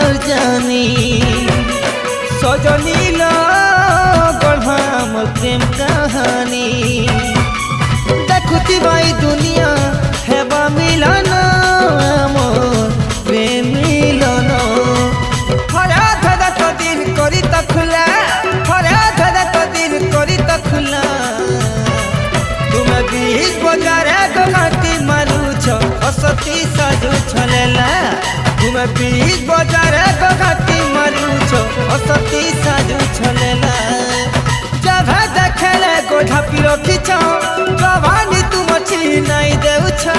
तोहर जानी सजनी ला गढ़ा मोर प्रेम कहानी देखुती भाई दुनिया हेबा मिलन मोर प्रेम मिलन हरा धरा तो दिन करी तखला हरा धरा तो दिन करी तखला तुम बीच बजारे गलाती मारू छो असती साजू छलेला तुम बीच बजारे गलाती मारू छो असती साजू छलेला जब देखले गोढ़ा पिरो खींचो जवानी तुम छी नहीं देउ छो